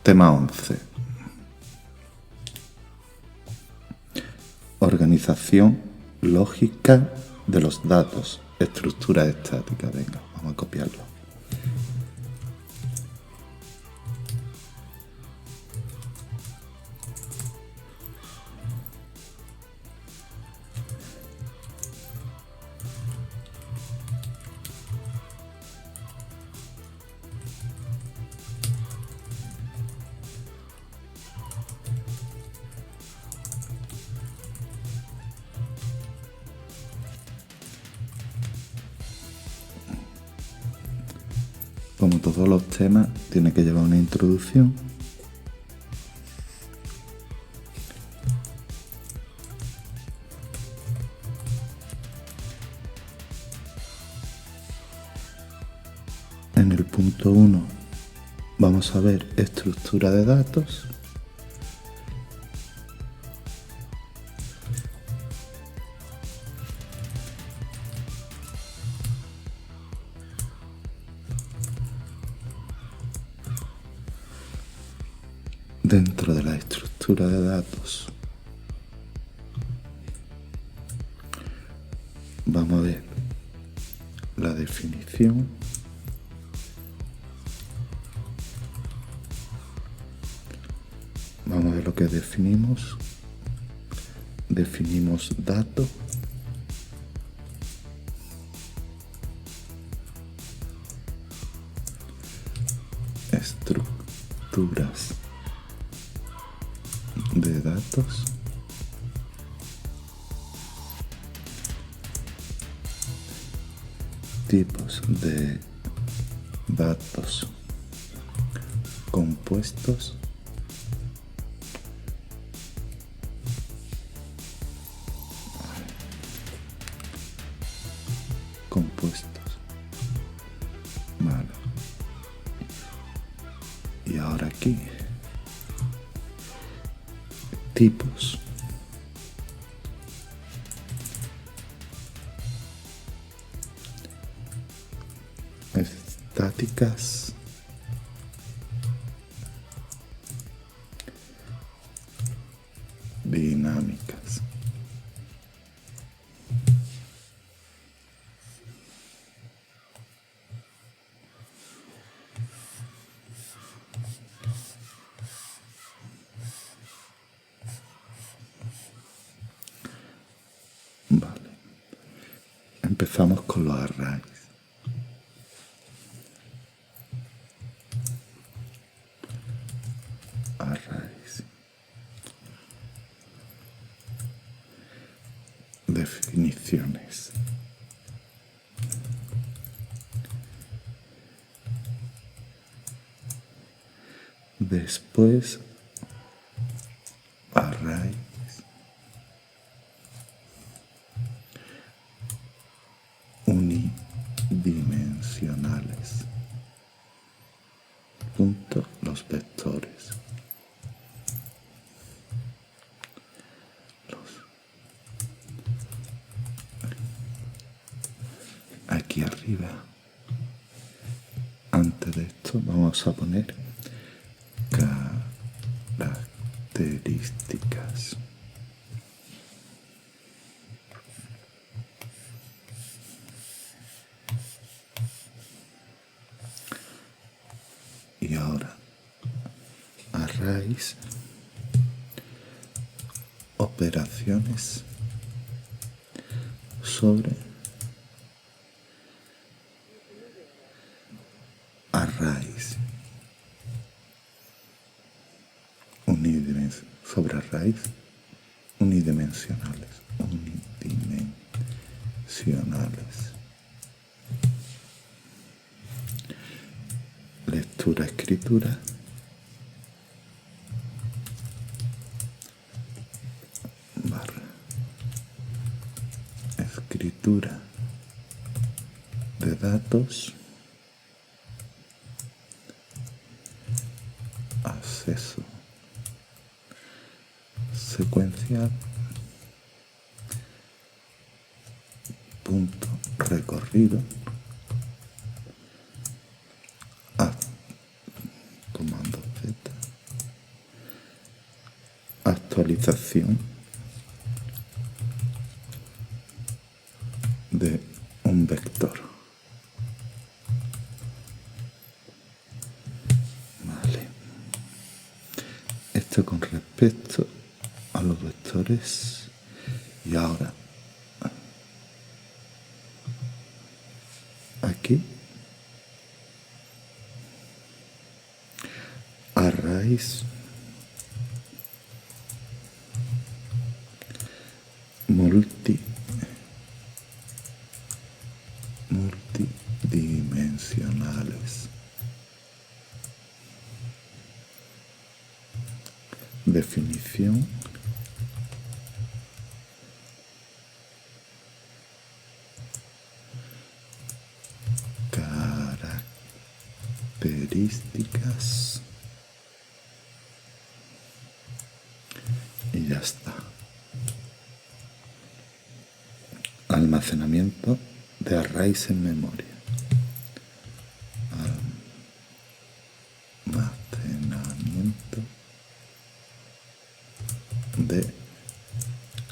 Tema 11. Organización lógica de los datos. Estructura estática. Venga, vamos a copiarlo. Como todos los temas, tiene que llevar una introducción. En el punto 1 vamos a ver estructura de datos. Dentro de la estructura de datos vamos a ver la definición, vamos a ver lo que definimos. Definimos datos, estructuras de datos, tipos de datos compuestos, vale. Y ahora aquí tipos, estáticas, dinámicas. Vale. Empezamos con los arrays. Arrays. Definiciones. Después, arrays unidimensionales. Punto, los vectores. Aquí arriba, antes de esto, vamos a poner características. Y ahora, arrays, operaciones sobre arrays, sobre arrays unidimensionales. Lectura, escritura, barra, escritura de datos, acceso secuencial, punto recorrido, comando Z, visualización de un vector. Vale. Esto con respecto a los vectores. Y ahora aquí a raíz multidimensionales. Definición. Características. Y ya está. Almacenamiento de arrays en memoria. Almacenamiento de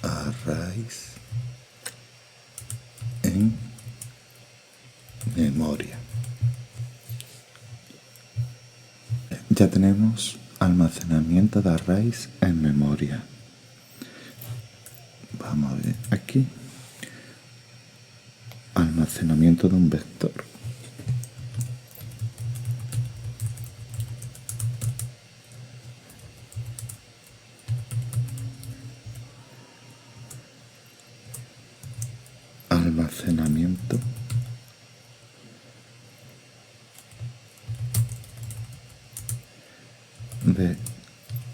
arrays en memoria. Ya tenemos almacenamiento de arrays en memoria. Vamos a ver aquí. Almacenamiento de un vector. Almacenamiento de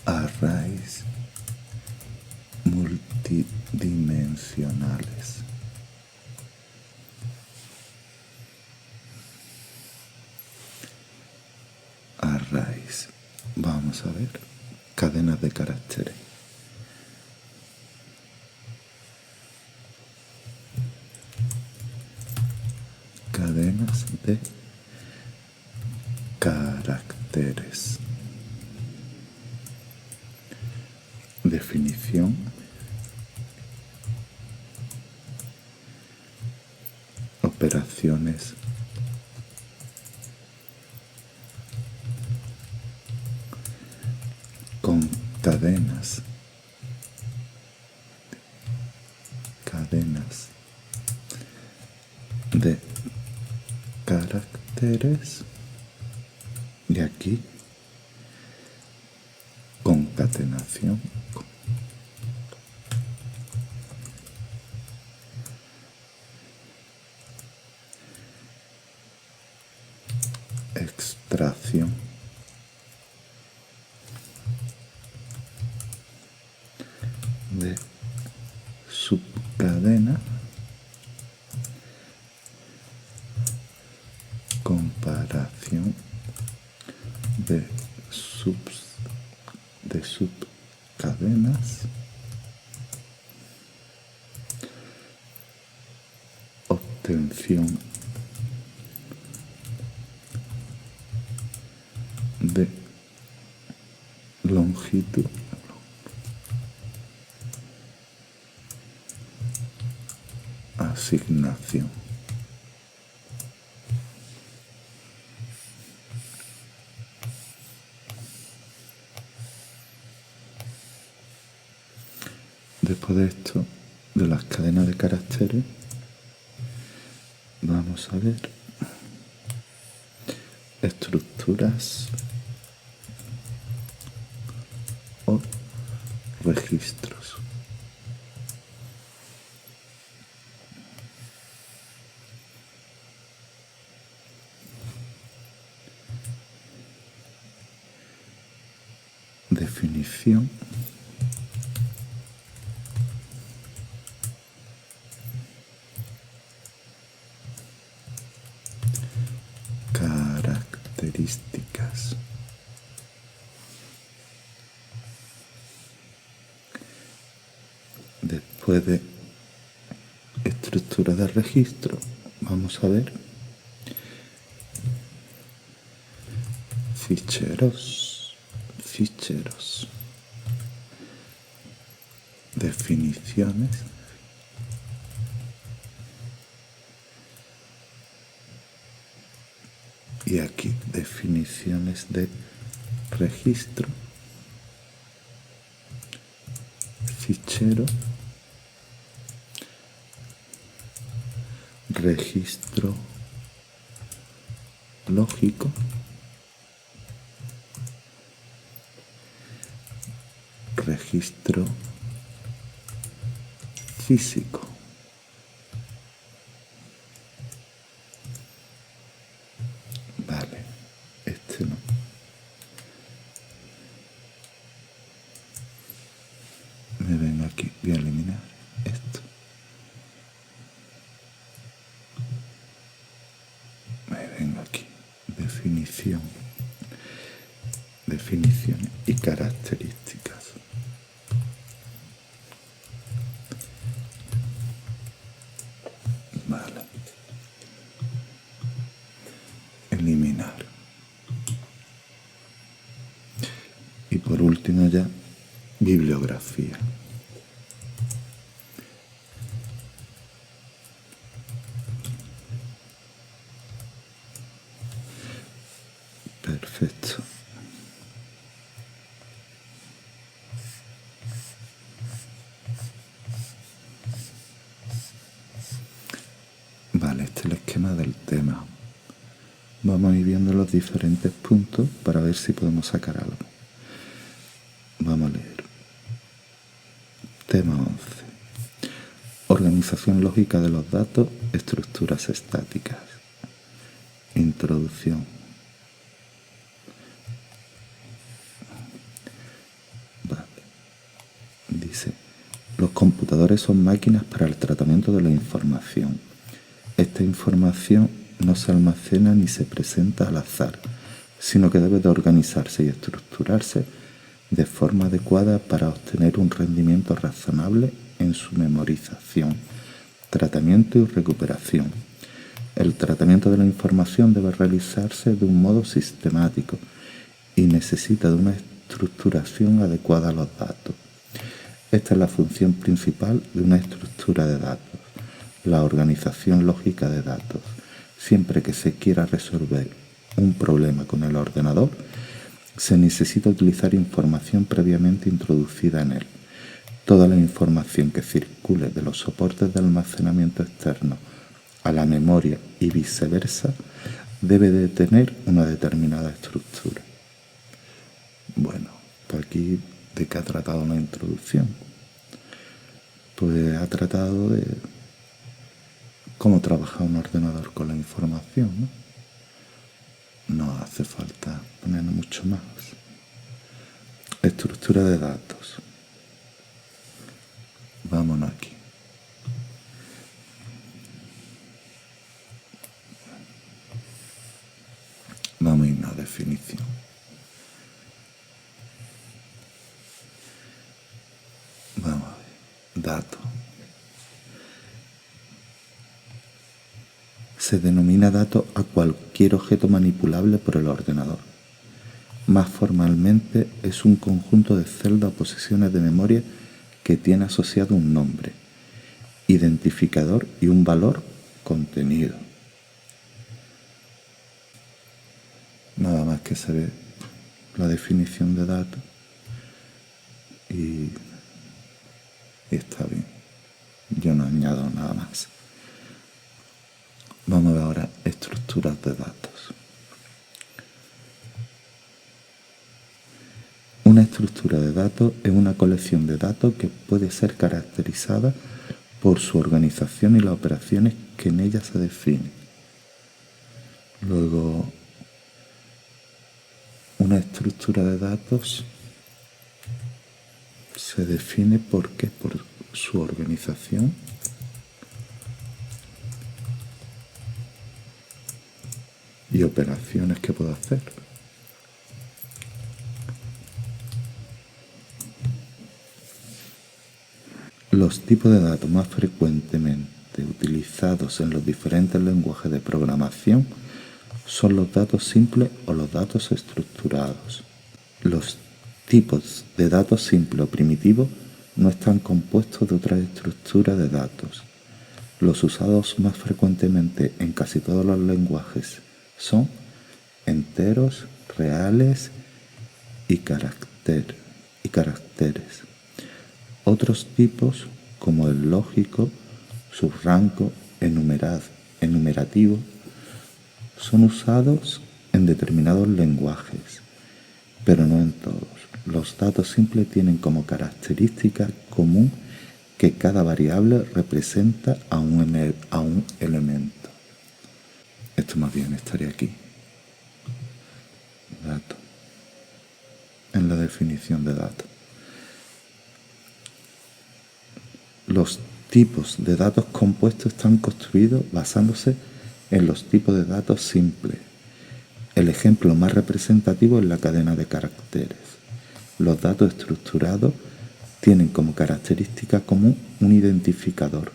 arrays multidimensionales. Arrays. Vamos a ver. Cadenas de caracteres. Cadenas de caracteres. Definición. Operaciones con cadenas de caracteres y aquí concatenación extracción de subcadena, comparación de subcadenas, obtención de longitud, asignación. Después de esto, de las cadenas de caracteres, vamos a ver estructuras o registros. Definición. Características. Después de estructura de registro, vamos a ver ficheros. definiciones y aquí definiciones de registro, fichero, registro lógico, registro físico. Vale, este no. Me vengo aquí, voy a eliminar esto. Me vengo aquí, definición, definiciones y características. Vale. Eliminar. Y por último ya, bibliografía. Perfecto. Vale, este es el esquema del tema. Vamos a ir viendo los diferentes puntos para ver si podemos sacar algo. Vamos a leer. Tema 11. Organización lógica de los datos, estructuras estáticas. Introducción. Vale. Dice, los computadores son máquinas para el tratamiento de la información. Esta información no se almacena ni se presenta al azar, sino que debe de organizarse y estructurarse de forma adecuada para obtener un rendimiento razonable en su memorización, tratamiento y recuperación. El tratamiento de la información debe realizarse de un modo sistemático y necesita de una estructuración adecuada a los datos. Esta es la función principal de una estructura de datos, la organización lógica de datos. Siempre que se quiera resolver un problema con el ordenador, se necesita utilizar información previamente introducida en él. Toda la información que circule de los soportes de almacenamiento externo a la memoria y viceversa debe de tener una determinada estructura. Bueno, pues aquí ¿de qué ha tratado la introducción? Pues ha tratado de cómo trabaja un ordenador con la información, ¿no? No hace falta poner mucho más. Estructura de datos. Vámonos aquí. Vamos a irnos a definición. Vamos a ver. Datos. Se denomina dato a cualquier objeto manipulable por el ordenador. Más formalmente es un conjunto de celdas o posiciones de memoria que tiene asociado un nombre, identificador y un valor contenido. Nada más que se ve la definición de datos y está bien. Yo no añado nada más. Vamos a ver ahora estructuras de datos. Una estructura de datos es una colección de datos que puede ser caracterizada por su organización y las operaciones que en ella se definen. Luego, una estructura de datos se define por su organización y operaciones que puedo hacer. Los tipos de datos más frecuentemente utilizados en los diferentes lenguajes de programación son los datos simples o los datos estructurados. Los tipos de datos simples o primitivos no están compuestos de otra estructura de datos. Los usados más frecuentemente en casi todos los lenguajes son enteros, reales y caracteres. Otros tipos, como el lógico, subrango, enumerativo, son usados en determinados lenguajes, pero no en todos. Los datos simples tienen como característica común que cada variable representa a un elemento. Esto más bien estaría aquí. Dato. En la definición de datos. Los tipos de datos compuestos están construidos basándose en los tipos de datos simples. El ejemplo más representativo es la cadena de caracteres. Los datos estructurados tienen como característica común un identificador,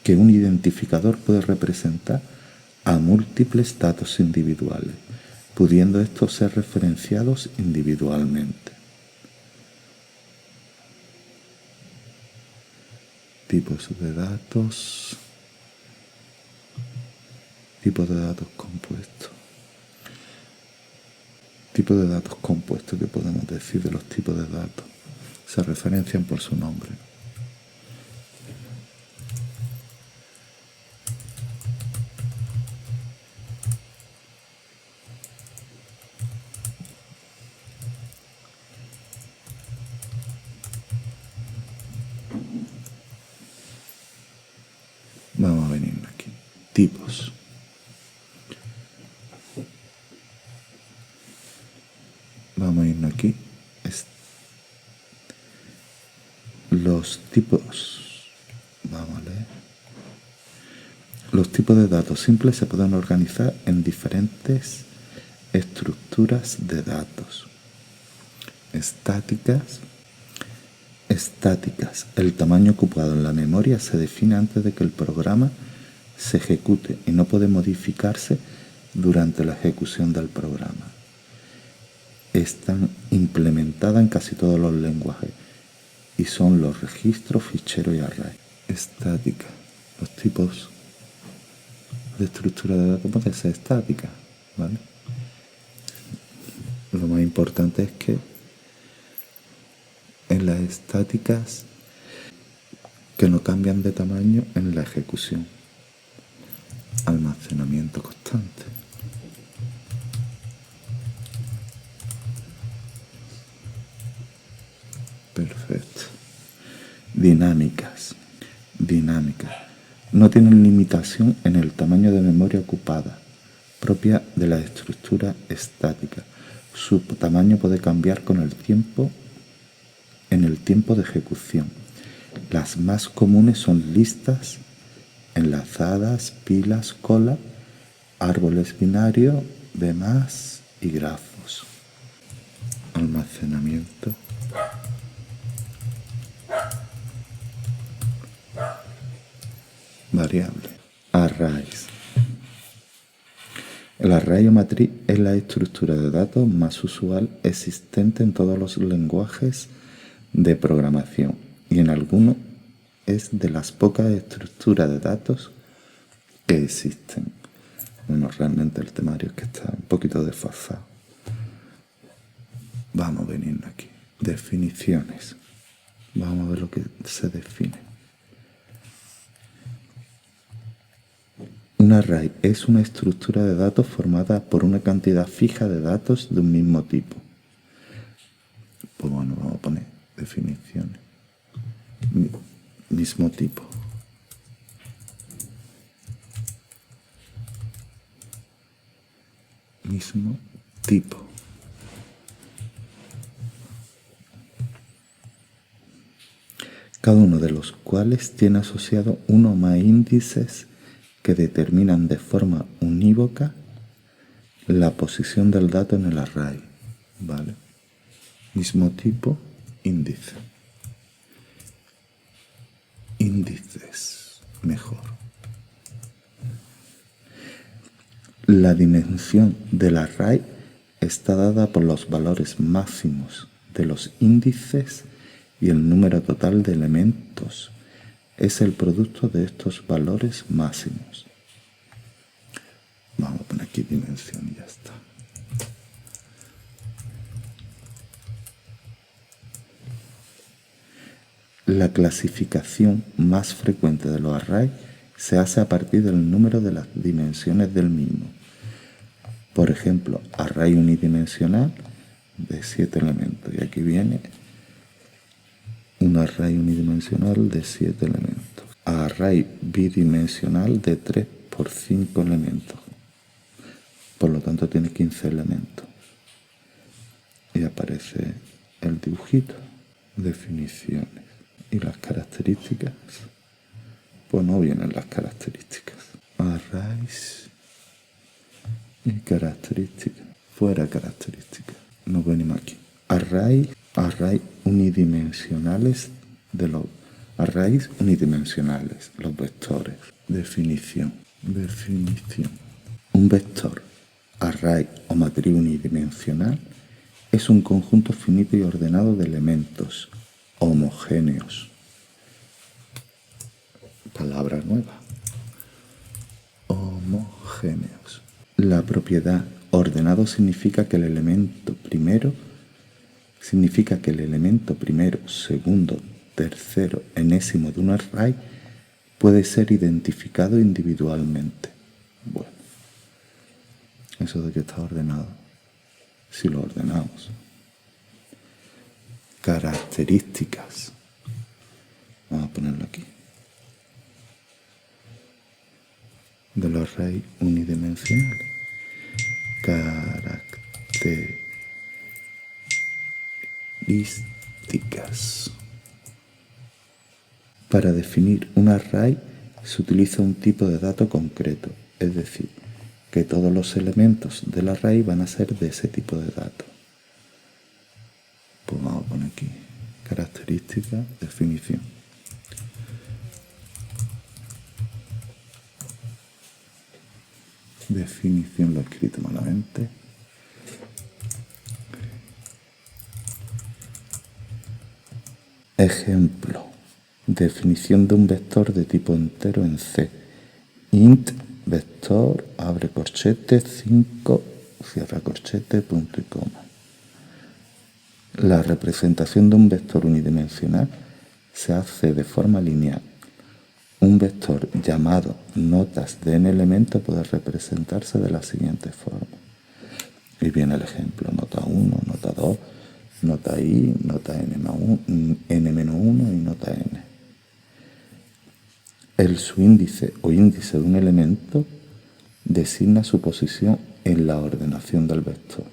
que un identificador puede representar a múltiples datos individuales, pudiendo estos ser referenciados individualmente. Tipos de datos. Tipos de datos compuestos. Tipos de datos compuestos, que podemos decir de los tipos de datos. Se referencian por su nombre. Vamos a venir aquí. Tipos. Vamos a irnos aquí. Los tipos. Vamos a leer. Los tipos de datos simples se pueden organizar en diferentes estructuras de datos. Estáticas. El tamaño ocupado en la memoria se define antes de que el programa se ejecute y no puede modificarse durante la ejecución del programa. Están implementadas en casi todos los lenguajes y son los registros, ficheros y arrays. Estática. Los tipos de estructura de datos pueden ser estáticas, ¿vale? Lo más importante es que en las estáticas que no cambian de tamaño en la ejecución. Almacenamiento constante. Perfecto. Dinámicas. No tienen limitación en el tamaño de memoria ocupada, propia de la estructura estática. Su tamaño puede cambiar con el tiempo en el tiempo de ejecución. Las más comunes son listas, enlazadas, pilas, cola, árboles binarios, demás y grafos. Almacenamiento. Variable. Arrays. El array o matriz es la estructura de datos más usual existente en todos los lenguajes de programación y en algunos es de las pocas estructuras de datos que existen. Bueno, realmente el temario es que está un poquito desfasado. Vamos a venir aquí. Definiciones. Vamos a ver lo que se define. Un array es una estructura de datos formada por una cantidad fija de datos de un mismo tipo. Pues bueno, vamos a poner definiciones. Mismo tipo. Mismo tipo. Cada uno de los cuales tiene asociado uno o más índices que determinan de forma unívoca la posición del dato en el array. ¿Vale? Mismo tipo, índice. Índices, mejor. La dimensión del array está dada por los valores máximos de los índices y el número total de elementos es el producto de estos valores máximos. Vamos a poner aquí dimensión y ya está. La clasificación más frecuente de los arrays se hace a partir del número de las dimensiones del mismo. Por ejemplo, array unidimensional de 7 elementos. Y aquí viene un array unidimensional de 7 elementos. Array bidimensional de 3 por 5 elementos. Por lo tanto tiene 15 elementos. Y aparece el dibujito. Definiciones. Y las características. Pues no vienen las características. Arrays y características. Fuera características. Nos venimos aquí. Array unidimensionales de los arrays unidimensionales, los vectores. Definición. Un vector, array o matriz unidimensional es un conjunto finito y ordenado de elementos homogéneos. Palabra nueva. Homogéneos. La propiedad ordenado significa que el elemento primero, segundo, tercero, enésimo de un array puede ser identificado individualmente. Bueno, eso de que está ordenado, si lo ordenamos. Características. Vamos a ponerlo aquí. De los arrays unidimensionales. Características. Para definir un array se utiliza un tipo de dato concreto, es decir, que todos los elementos del array van a ser de ese tipo de dato. Pues vamos a poner aquí característica, definición. Definición lo he escrito malamente. Ejemplo. Definición de un vector de tipo entero en C. Int vector, abre corchete, 5, cierra corchete, punto y coma. La representación de un vector unidimensional se hace de forma lineal. Un vector llamado notas de n elementos puede representarse de la siguiente forma. Y viene el ejemplo, nota 1, nota 2, nota i, nota n-1 y nota n. El subíndice o índice de un elemento designa su posición en la ordenación del vector.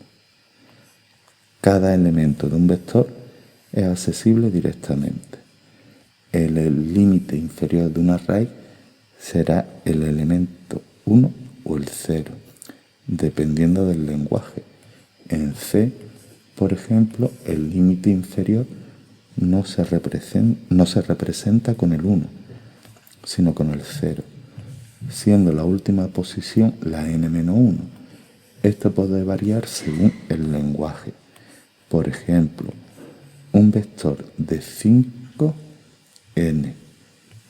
Cada elemento de un vector es accesible directamente. El límite inferior de un array será el elemento 1 o el 0, dependiendo del lenguaje. En C, por ejemplo, el límite inferior no se representa con el 1, sino con el 0, siendo la última posición la n-1. Esto puede variar según el lenguaje. Por ejemplo, un vector de 5n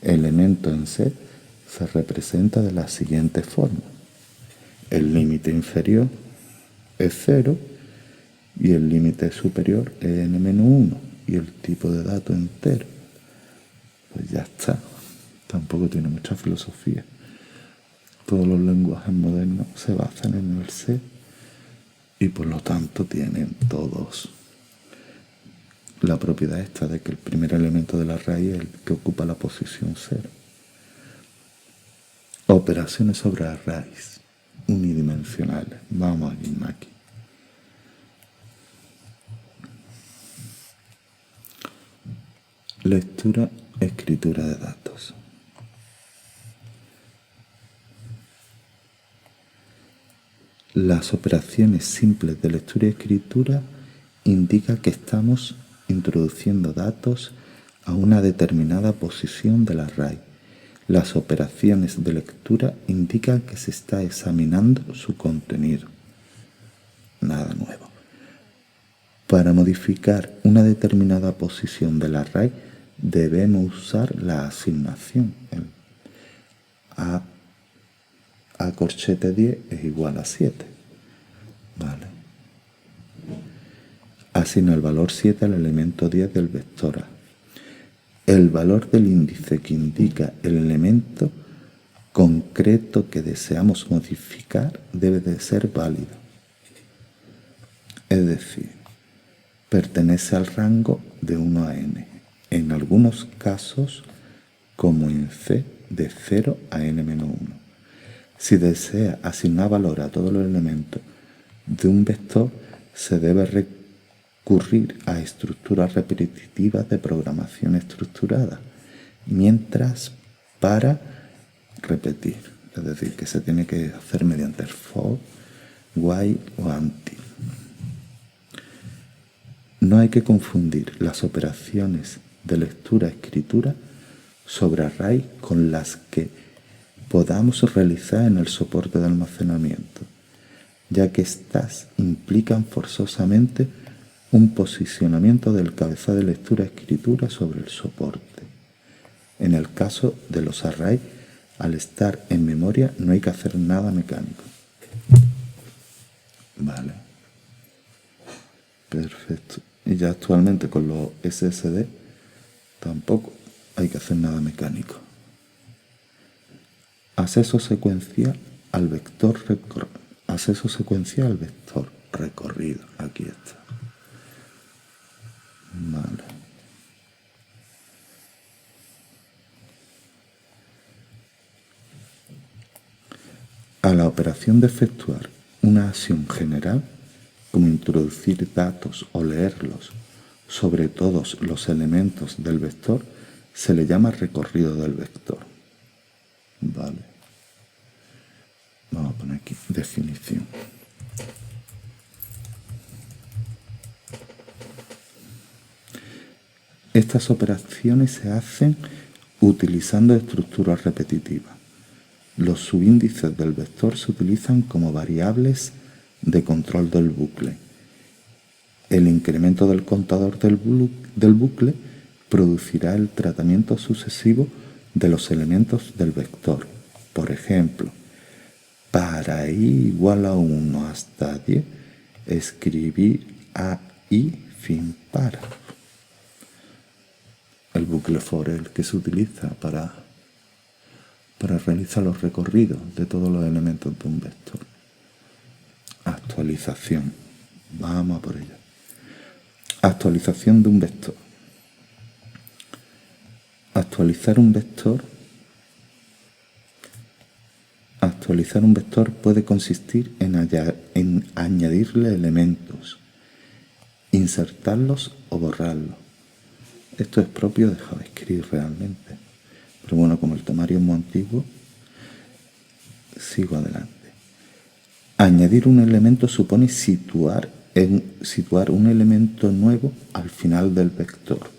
elementos en C se representa de la siguiente forma. El límite inferior es 0 y el límite superior es n-1 y el tipo de dato entero. Pues ya está. Tampoco tiene mucha filosofía. Todos los lenguajes modernos se basan en el C y por lo tanto tienen todos la propiedad esta de que el primer elemento de la raíz es el que ocupa la posición 0. Operaciones sobre arrays unidimensionales. Vamos aquí. Lectura, escritura de datos. Las operaciones simples de lectura y escritura indican que estamos introduciendo datos a una determinada posición del array. Las operaciones de lectura indican que se está examinando su contenido. Nada nuevo. Para modificar una determinada posición del array debemos usar la asignación. El A corchete 10 es igual a 7. Vale. Asigna el valor 7 al elemento 10 del vector A. El valor del índice que indica el elemento concreto que deseamos modificar debe de ser válido. Es decir, pertenece al rango de 1 a n. En algunos casos, como en C, de 0 a n-1. Si desea asignar valor a todos los elementos de un vector, se debe recurrir a estructuras repetitivas de programación estructurada, mientras para repetir, es decir, que se tiene que hacer mediante el for, while o until. No hay que confundir las operaciones de lectura-escritura sobre array con las que podamos realizar en el soporte de almacenamiento, ya que éstas implican forzosamente un posicionamiento del cabezal de lectura-escritura sobre el soporte. En el caso de los arrays, al estar en memoria no hay que hacer nada mecánico. Vale. Perfecto. Y ya actualmente con los SSD tampoco hay que hacer nada mecánico. Acceso secuencial al vector recorrido. Aquí está. Vale. A la operación de efectuar una acción general, como introducir datos o leerlos sobre todos los elementos del vector, se le llama recorrido del vector. Vale. Vamos a poner aquí definición. Estas operaciones se hacen utilizando estructuras repetitivas. Los subíndices del vector se utilizan como variables de control del bucle. El incremento del contador del bucle producirá el tratamiento sucesivo de los elementos del vector. Por ejemplo, para i igual a 1 hasta 10, escribir a i fin para. El bucle for el que se utiliza para realizar los recorridos de todos los elementos de un vector. Actualización. Vamos a por ella. Actualización de un vector. Actualizar un vector puede consistir en añadirle elementos, insertarlos o borrarlos. Esto es propio de JavaScript realmente. Pero bueno, como el temario es muy antiguo, sigo adelante. Añadir un elemento supone situar un elemento nuevo al final del vector.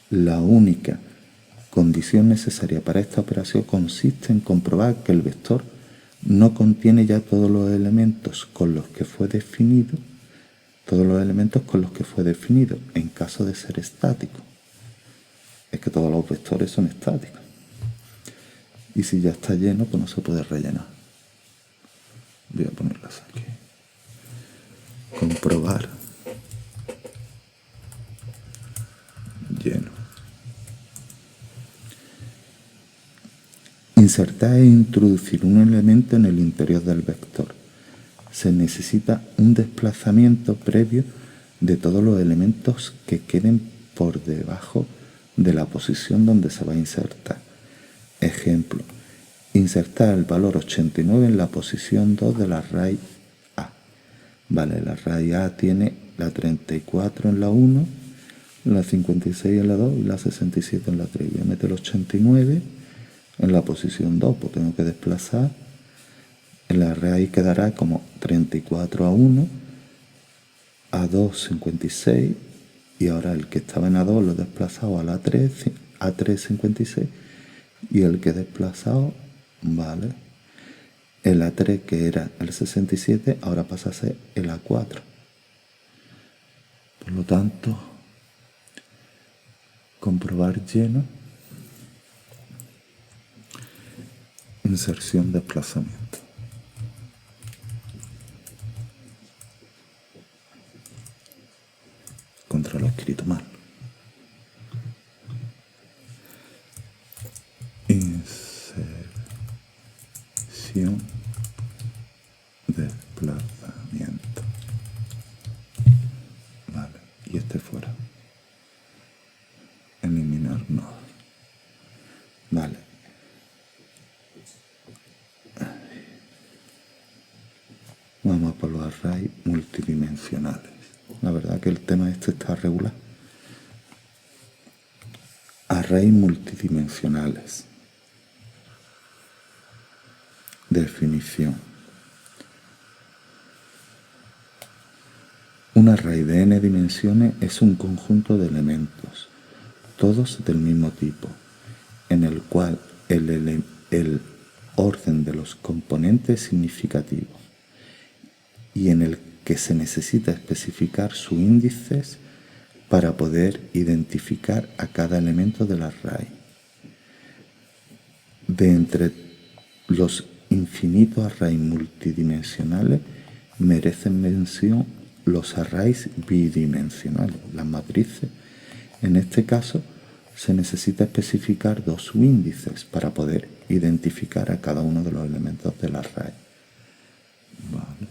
La única condición necesaria para esta operación consiste en comprobar que el vector no contiene ya todos los elementos con los que fue definido, en caso de ser estático. Es que todos los vectores son estáticos. Y si ya está lleno, pues no se puede rellenar. Voy a ponerlas aquí. Comprobar. Lleno. Insertar e introducir un elemento en el interior del vector. Se necesita un desplazamiento previo de todos los elementos que queden por debajo de la posición donde se va a insertar. Ejemplo, insertar el valor 89 en la posición 2 del array A. Vale, el array A tiene la 34 en la 1, la 56 en la 2 y la 67 en la 3. Voy a meter el 89 en la posición 2, pues tengo que desplazar. El array quedará como 34 a 1, a 2, 56, y ahora el que estaba en A2 lo he desplazado a la 3, A3, 56, y el que he desplazado, vale, el A3 que era el 67, ahora pasa a ser el A4. Por lo tanto, comprobar lleno, inserción, desplazamiento. Contra lo escrito mal. Inserción, desplazamiento. Vale, y este fuera. Eliminar no. Vale. Vamos a por los arrays multidimensionales. La verdad que el tema este está regular. Arrays multidimensionales. Definición. Un array de n dimensiones es un conjunto de elementos, todos del mismo tipo, en el cual el orden de los componentes es significativo y en el que se necesita especificar sus índices para poder identificar a cada elemento del array. De entre los infinitos arrays multidimensionales merecen mención los arrays bidimensionales, las matrices. En este caso, se necesita especificar dos subíndices para poder identificar a cada uno de los elementos del array. Vale,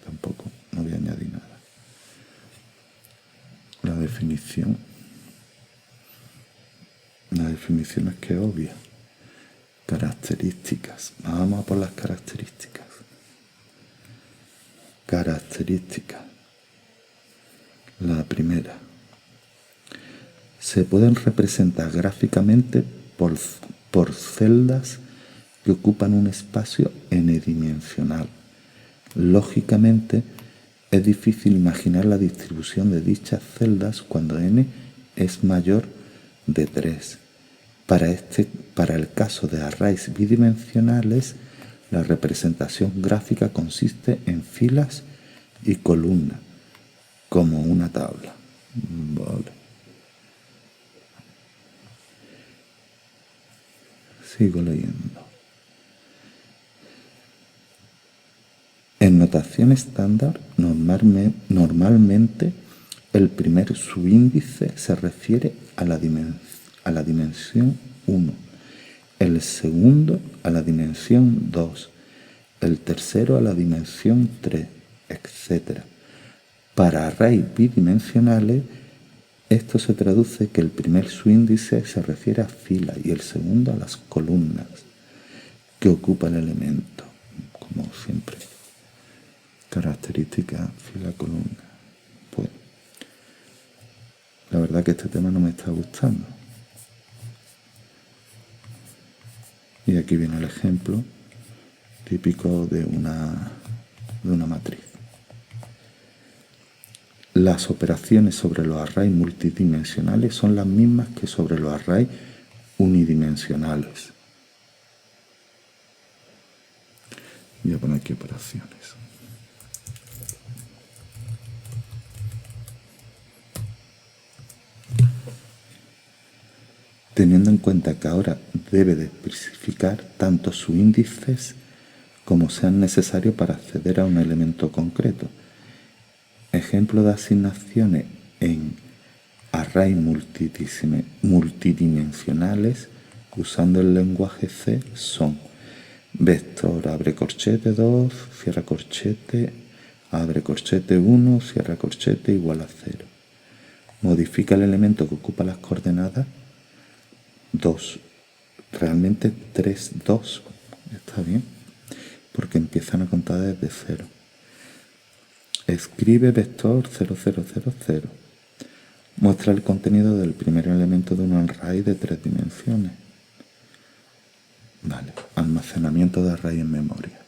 tampoco no voy a añadir nada. La definición es que es obvia. Características. Vamos a por las características. Características. La primera. Se pueden representar gráficamente por celdas que ocupan un espacio n-dimensional. Lógicamente, es difícil imaginar la distribución de dichas celdas cuando n es mayor de 3. Para el caso de arrays bidimensionales, la representación gráfica consiste en filas y columnas, como una tabla. Vale. Sigo leyendo. En notación estándar, normalmente el primer subíndice se refiere a la dimensión 1, el segundo a la dimensión 2, el tercero a la dimensión 3, etc. Para arrays bidimensionales, esto se traduce que el primer subíndice se refiere a filas y el segundo a las columnas que ocupa el elemento, como siempre. Característica, fila, columna. Pues, la verdad que este tema no me está gustando. Y aquí viene el ejemplo típico de una matriz. Las operaciones sobre los arrays multidimensionales son las mismas que sobre los arrays unidimensionales. Voy a poner aquí operaciones. Teniendo en cuenta que ahora debe de especificar tanto sus índices como sean necesarios para acceder a un elemento concreto. Ejemplos de asignaciones en arrays multidimensionales usando el lenguaje C son vector abre corchete 2, cierra corchete, abre corchete 1, cierra corchete igual a 0. Modifica el elemento que ocupa las coordenadas 2. Realmente 3, 2. Está bien, porque empiezan a contar desde 0. Escribe vector 0000. Muestra el contenido del primer elemento de un array de 3 dimensiones. Vale, almacenamiento de array en memoria.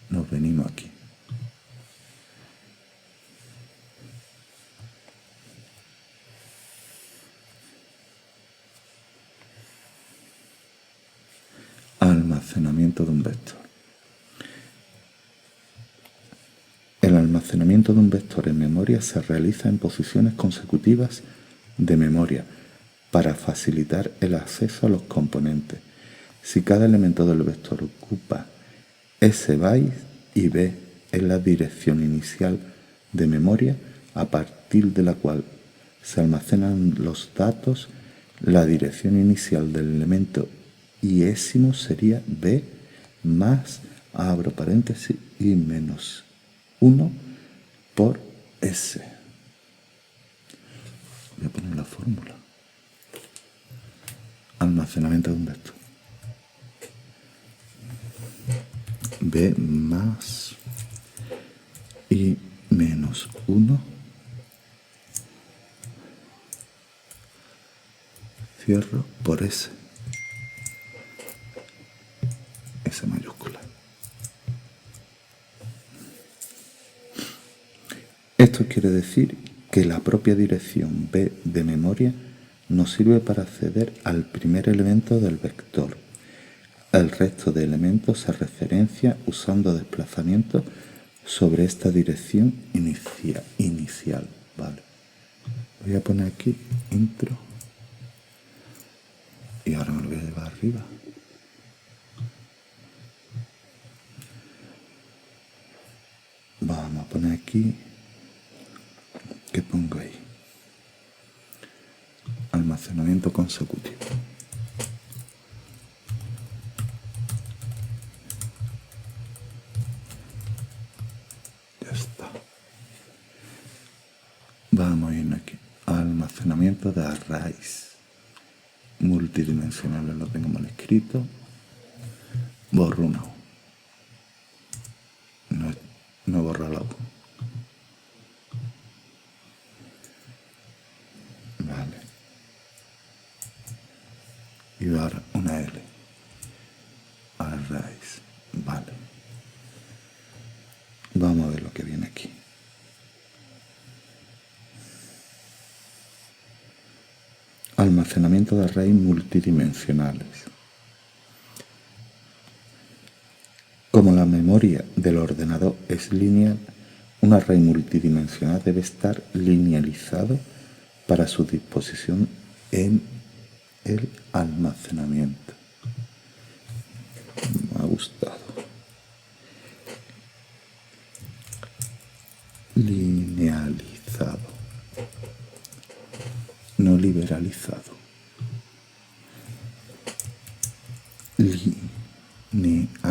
Nos venimos aquí. Almacenamiento de un vector. El almacenamiento de un vector en memoria se realiza en posiciones consecutivas de memoria para facilitar el acceso a los componentes. Si cada elemento del vector ocupa S bytes y B es la dirección inicial de memoria a partir de la cual se almacenan los datos, la dirección inicial del elemento iésimo sería B más, abro paréntesis, y menos 1 por S. Voy a poner la fórmula. Almacenamiento de un vector. B más y menos 1, cierro por S. S mayúscula. Esto quiere decir que la propia dirección B de memoria nos sirve para acceder al primer elemento del vector. El resto de elementos se referencia usando desplazamiento sobre esta dirección inicial. Vale. Voy a poner aquí intro y ahora me lo voy a llevar arriba. Vamos a poner aquí, ¿qué pongo ahí? Almacenamiento consecutivo. Ya está. Vamos a ir aquí. Almacenamiento de arrays multidimensionales, lo tengo mal escrito. Borro una U. No borra la U. Vale. Y ahora una L. Arrays. Vale. Vamos a ver lo que viene aquí. Almacenamiento de arrays multidimensionales. Como la memoria del ordenador es lineal, un array multidimensional debe estar linealizado para su disposición en el almacenamiento. Me ha gustado. Linealizado. No liberalizado. Linealizado.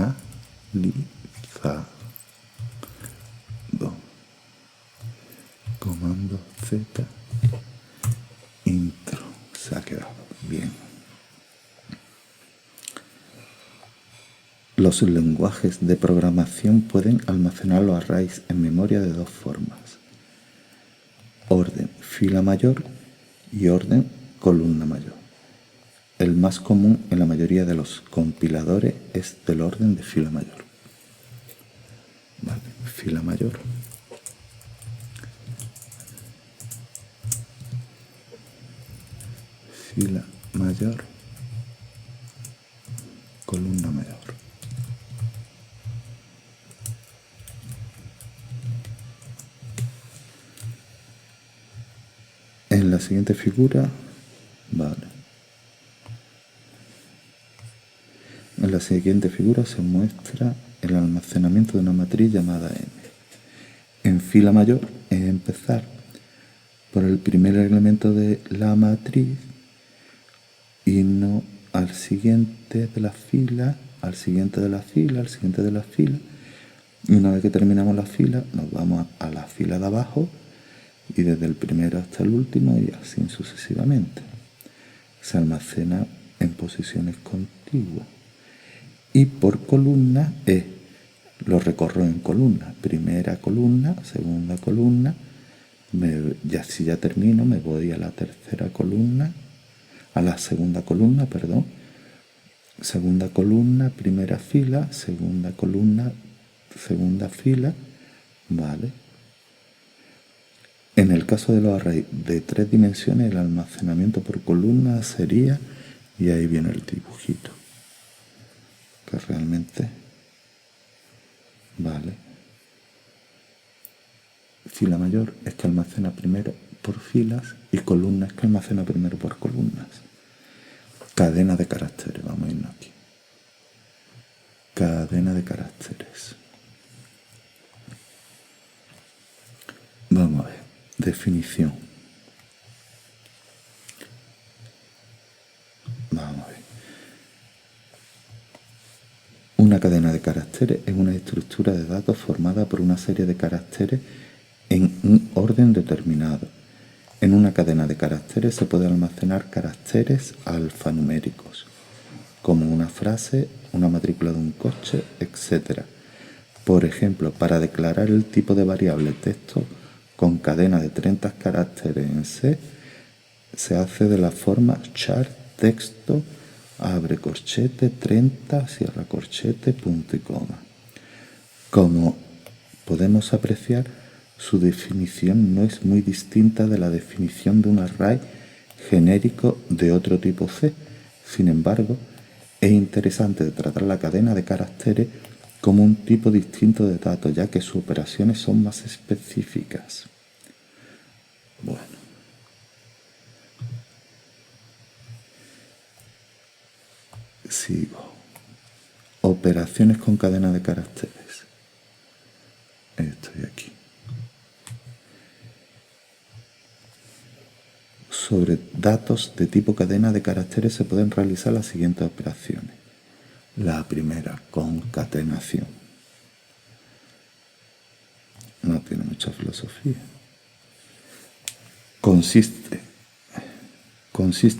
Comando Z. Intro. Se ha quedado bien. Los lenguajes de programación pueden almacenar los arrays en memoria de dos formas: orden fila mayor y orden columna mayor. El más común en la mayoría de los compiladores es del orden de fila mayor. Vale, fila mayor. Fila mayor. Columna mayor. En la siguiente figura, vale. En la siguiente figura se muestra el almacenamiento de una matriz llamada M. En fila mayor es empezar por el primer elemento de la matriz y no al siguiente de la fila, al siguiente de la fila, al siguiente de la fila. Y una vez que terminamos la fila, nos vamos a la fila de abajo y desde el primero hasta el último y así sucesivamente. Se almacena en posiciones contiguas. Y por columna lo recorro en columna. Primera columna, segunda columna. Si ya termino, me voy a la tercera columna, a la segunda columna, perdón. Segunda columna, primera fila, segunda columna, segunda fila, ¿vale? En el caso de los arrays de 3 dimensiones, el almacenamiento por columna sería, y ahí viene el dibujito, que realmente, vale, Fila mayor es que almacena primero por filas y columna es que almacena primero por columnas. Cadena de caracteres, vamos a irnos aquí. Cadena de caracteres. Vamos a ver, definición. Vamos a ver. Una cadena de caracteres es una estructura de datos formada por una serie de caracteres en un orden determinado. En una cadena de caracteres se pueden almacenar caracteres alfanuméricos, como una frase, una matrícula de un coche, etc. Por ejemplo, para declarar el tipo de variable texto con cadena de 30 caracteres en C, se hace de la forma char texto abre corchete 30 cierra corchete punto y coma. Como podemos apreciar, su definición no es muy distinta de la definición de un array genérico de otro tipo C. Sin embargo, es interesante tratar la cadena de caracteres como un tipo distinto de datos, ya que sus operaciones son más específicas. Bueno. Sigo. Operaciones con cadena de caracteres. Estoy aquí. Sobre datos de tipo cadena de caracteres se pueden realizar las siguientes operaciones. La primera, concatenación. No tiene mucha filosofía. Consiste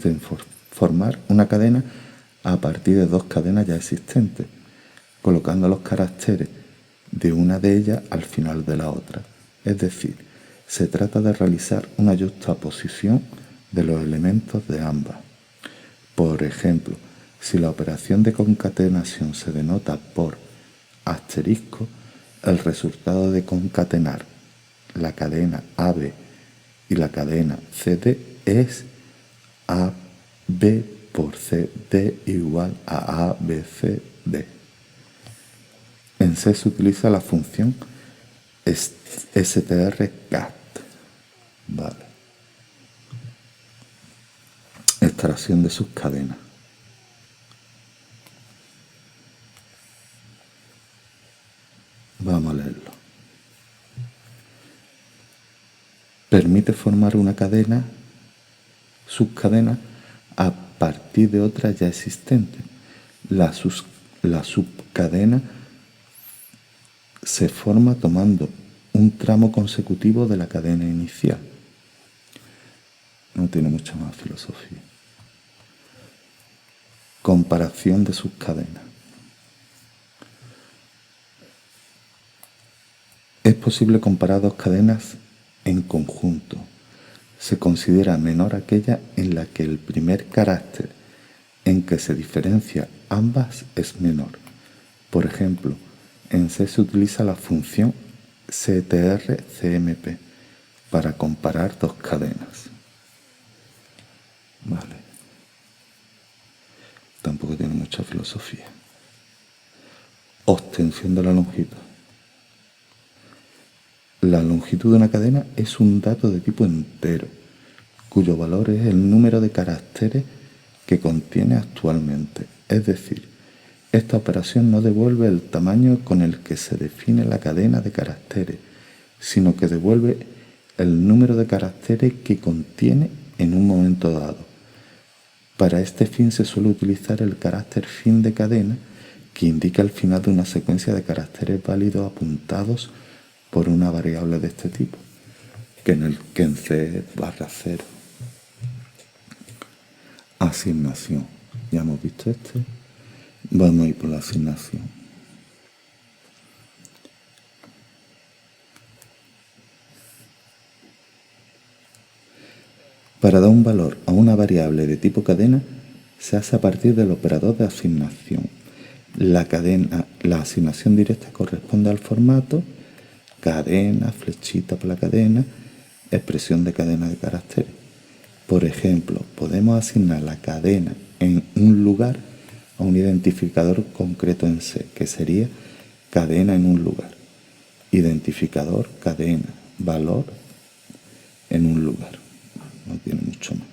en formar una cadena a partir de dos cadenas ya existentes, colocando los caracteres de una de ellas al final de la otra. Es decir, se trata de realizar una yuxtaposición de los elementos de ambas. Por ejemplo, si la operación de concatenación se denota por asterisco, el resultado de concatenar la cadena AB y la cadena CD es AB por CD igual a ABCD. En C se utiliza la función strcat. Vale. Extracción de sus cadenas. Vamos a leerlo. Permite formar una cadena, subcadena, a partir de otra ya existente. La subcadena se forma tomando un tramo consecutivo de la cadena inicial. No tiene mucha más filosofía. Comparación de subcadenas. Es posible comparar dos cadenas en conjunto. Se considera menor aquella en la que el primer carácter en que se diferencia ambas es menor. Por ejemplo, en C se utiliza la función ctrcmp para comparar dos cadenas. Vale. Tampoco tiene mucha filosofía. Obtención de la longitud. La longitud de una cadena es un dato de tipo entero, cuyo valor es el número de caracteres que contiene actualmente. Es decir, esta operación no devuelve el tamaño con el que se define la cadena de caracteres, sino que devuelve el número de caracteres que contiene en un momento dado. Para este fin se suele utilizar el carácter fin de cadena, que indica el final de una secuencia de caracteres válidos apuntados por una variable de este tipo, que en C es /0. Asignación. Ya hemos visto este. Vamos a ir por la asignación. Para dar un valor a una variable de tipo cadena, se hace a partir del operador de asignación. La asignación directa corresponde al formato cadena, flechita para la cadena, expresión de cadena de caracteres. Por ejemplo, podemos asignar la cadena en un lugar a un identificador concreto en C, que sería cadena en un lugar. Identificador, cadena, valor en un lugar. No tiene mucho más.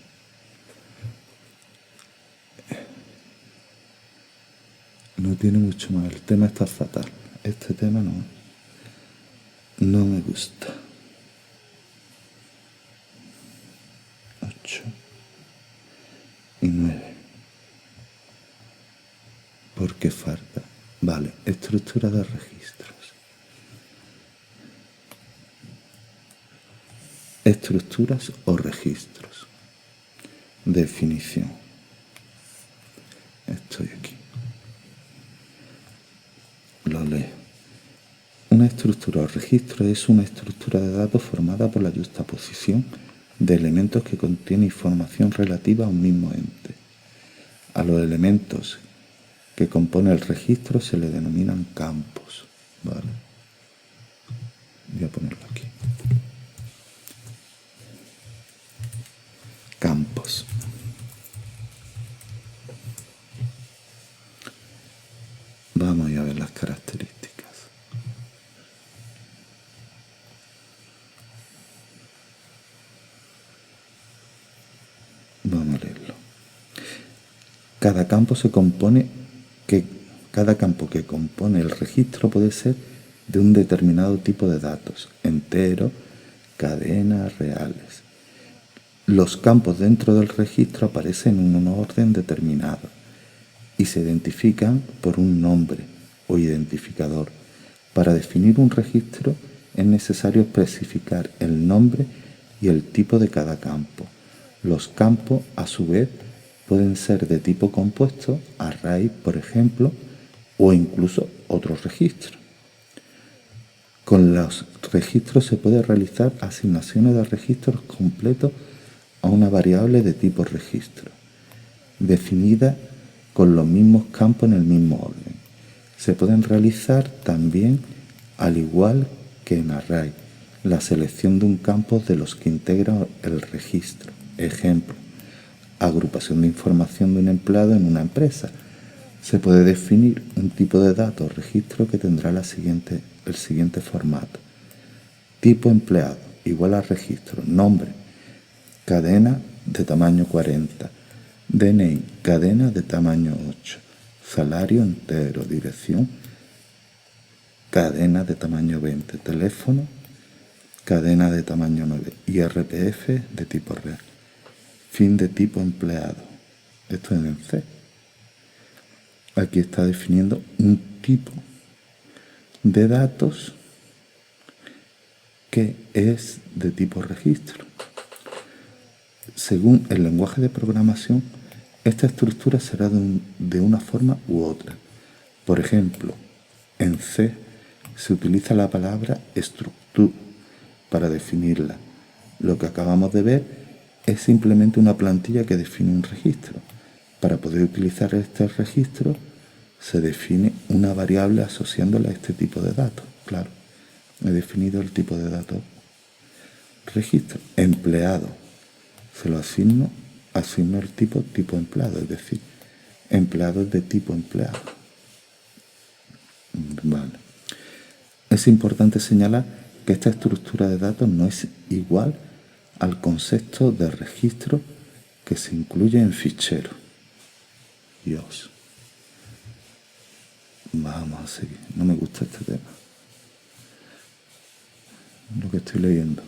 No tiene mucho más. El tema está fatal. Este tema no me gusta. 8 y 9. ¿Por qué falta? Vale, estructura de registros. Estructuras o registros. Definición. Estoy aquí. Lo leo. Una estructura o registro es una estructura de datos formada por la yuxtaposición de elementos que contiene información relativa a un mismo ente. A los elementos que componen el registro se le denominan campos. ¿Vale? Voy a ponerlo aquí. Campos. Vamos a ver las características. Vamos a leerlo. Cada campo que compone el registro puede ser de un determinado tipo de datos, enteros, cadenas, reales. Los campos dentro del registro aparecen en un orden determinado y se identifican por un nombre o identificador. Para definir un registro es necesario especificar el nombre y el tipo de cada campo. Los campos, a su vez, pueden ser de tipo compuesto, array, por ejemplo, o incluso otros registros. Con los registros se puede realizar asignaciones de registros completos a una variable de tipo registro, definida con los mismos campos en el mismo orden. Se pueden realizar también, al igual que en array, la selección de un campo de los que integra el registro. Ejemplo, agrupación de información de un empleado en una empresa. Se puede definir un tipo de datos o registro que tendrá el siguiente formato. Tipo empleado, igual a registro, nombre, cadena de tamaño 40, DNI, cadena de tamaño 8, salario entero, dirección, cadena de tamaño 20, teléfono, cadena de tamaño 9, IRPF de tipo real. Fin de tipo empleado. Esto es en C. Aquí está definiendo un tipo de datos que es de tipo registro. Según el lenguaje de programación, esta estructura será de una forma u otra. Por ejemplo, en C se utiliza la palabra structure para definirla. Lo que acabamos de ver es simplemente una plantilla que define un registro. Para poder utilizar este registro se define una variable asociándola a este tipo de datos. Claro, he definido el tipo de datos. Registro empleado. Se lo asigno el tipo empleado, es decir, empleados de tipo empleado. Vale. Es importante señalar que esta estructura de datos no es igual al concepto de registro que se incluye en fichero. Dios. Vamos a seguir. No me gusta este tema. Lo que estoy leyendo.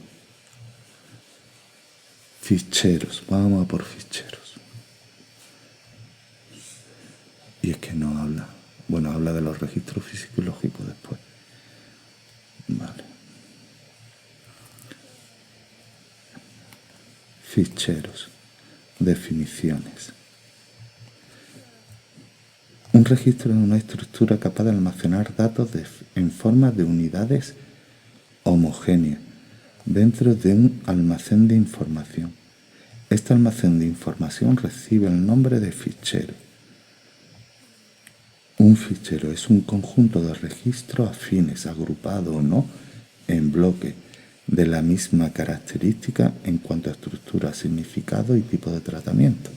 Ficheros. Vamos a por ficheros. Y es que no habla. Bueno, habla de los registros físicos y lógicos después. Vale. Ficheros. Definiciones. Un registro es una estructura capaz de almacenar datos en forma de unidades homogéneas dentro de un almacén de información. Este almacén de información recibe el nombre de fichero. Un fichero es un conjunto de registros afines, agrupados o no, en bloques, de la misma característica en cuanto a estructura, significado y tipo de tratamiento.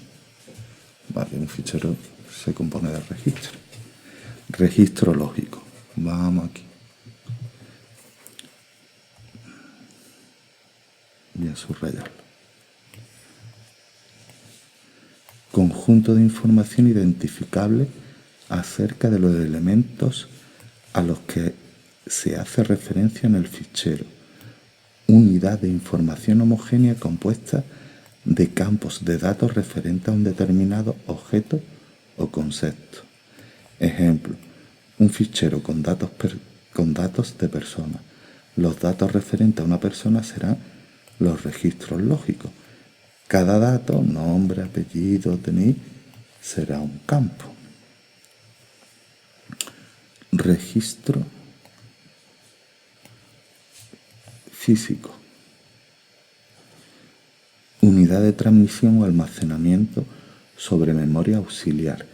Vale, un fichero se compone de registros. Registro lógico. Vamos aquí. a subrayarlo. Conjunto de información identificable acerca de los elementos a los que se hace referencia en el fichero. Unidad de información homogénea compuesta de campos de datos referentes a un determinado objeto o concepto. Ejemplo, un fichero con datos de personas. Los datos referentes a una persona serán los registros lógicos. Cada dato, nombre, apellido, DNI, será un campo. Registro físico. Unidad de transmisión o almacenamiento sobre memoria auxiliar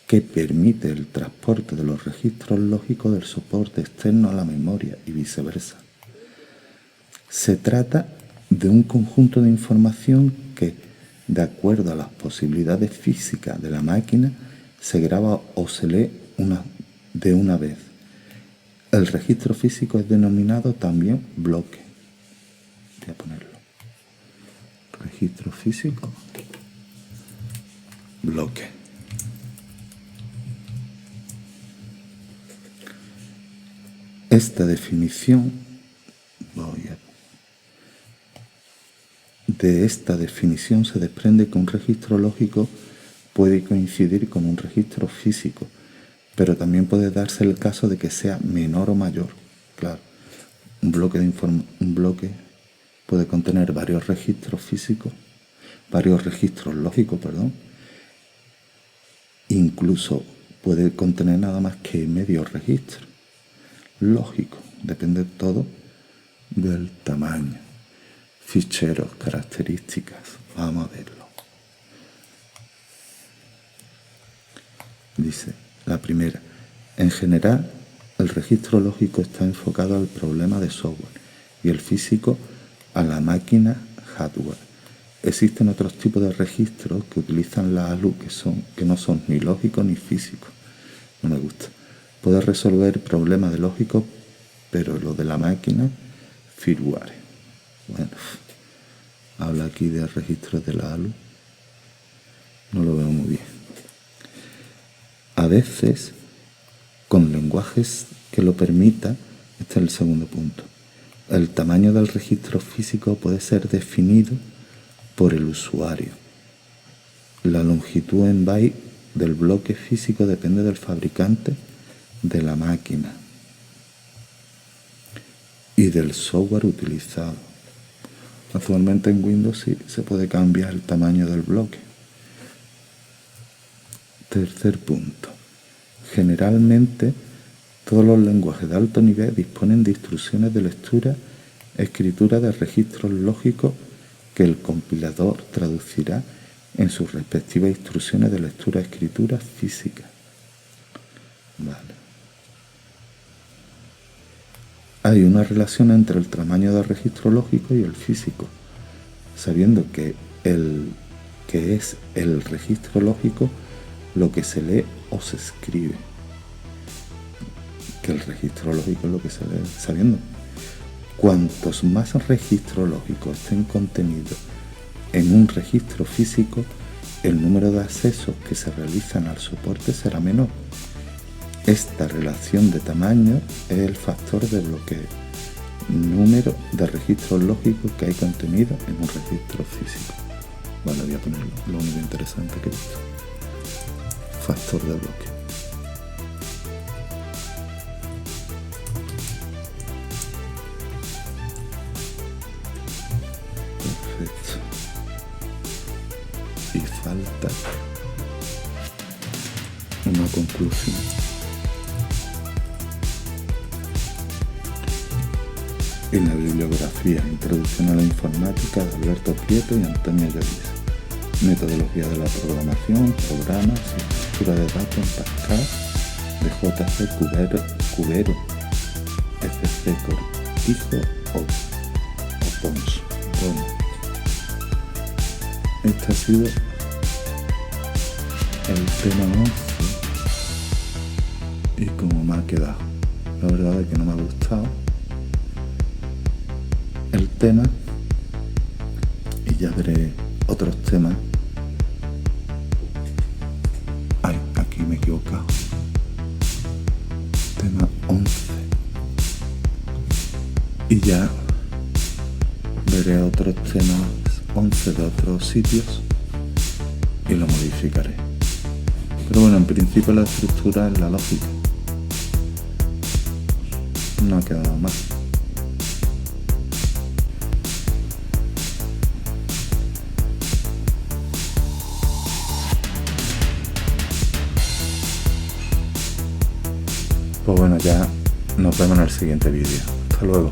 que permite el transporte de los registros lógicos del soporte externo a la memoria y viceversa. Se trata de un conjunto de información que, de acuerdo a las posibilidades físicas de la máquina, se graba o se lee de una vez. El registro físico es denominado también bloque. Voy a ponerlo. Registro físico, bloque. Esta definición, de esta definición se desprende que un registro lógico puede coincidir con un registro físico, pero también puede darse el caso de que sea menor o mayor. Claro, un bloque puede contener varios registros físicos, varios registros lógicos, incluso puede contener nada más que medio registro lógico. Depende todo del tamaño. Ficheros, características. Vamos a verlo. Dice, la primera. En general, el registro lógico está enfocado al problema de software y el físico a la máquina hardware. Existen otros tipos de registros que utilizan la ALU que no son ni lógicos ni físicos. No me gusta. Puede resolver problemas de lógico, pero lo de la máquina, firmware. Bueno, habla aquí de registros de la ALU. No lo veo muy bien. A veces, con lenguajes que lo permitan, este es el segundo punto. El tamaño del registro físico puede ser definido por el usuario. La longitud en bytes del bloque físico depende del fabricante de la máquina y del software utilizado. Actualmente en Windows sí se puede cambiar el tamaño del bloque. Tercer punto. Generalmente todos los lenguajes de alto nivel disponen de instrucciones de lectura, escritura de registros lógicos que el compilador traducirá en sus respectivas instrucciones de lectura, escritura física. Vale. Hay una relación entre el tamaño del registro lógico y el físico, sabiendo que es el registro lógico lo que se lee o se escribe. Que el registro lógico es lo que se lee, sabiendo. Cuantos más registros lógicos estén contenidos en un registro físico, el número de accesos que se realizan al soporte será menor. Esta relación de tamaño es el factor de bloqueo, número de registros lógicos que hay contenido en un registro físico. Vale, voy a ponerlo, lo único interesante que he visto. Factor de bloqueo. Perfecto. Y falta una conclusión. En la bibliografía Introducción a la Informática de Alberto Prieto y Antonio Lloris. Metodología de la programación, programas y estructura de datos en Pascal de J.C. Cubero, F.C. Cortijo o Pons. Bueno, este ha sido el tema 11 y como me ha quedado. La verdad es que no me ha gustado el tema, y ya veré otros temas. Ay, aquí me he equivocado. Tema 11. Y ya veré otros temas 11 de otros sitios y lo modificaré. Pero bueno, en principio la estructura es la lógica. No ha quedado mal. Pues bueno, ya nos vemos en el siguiente vídeo. Hasta luego.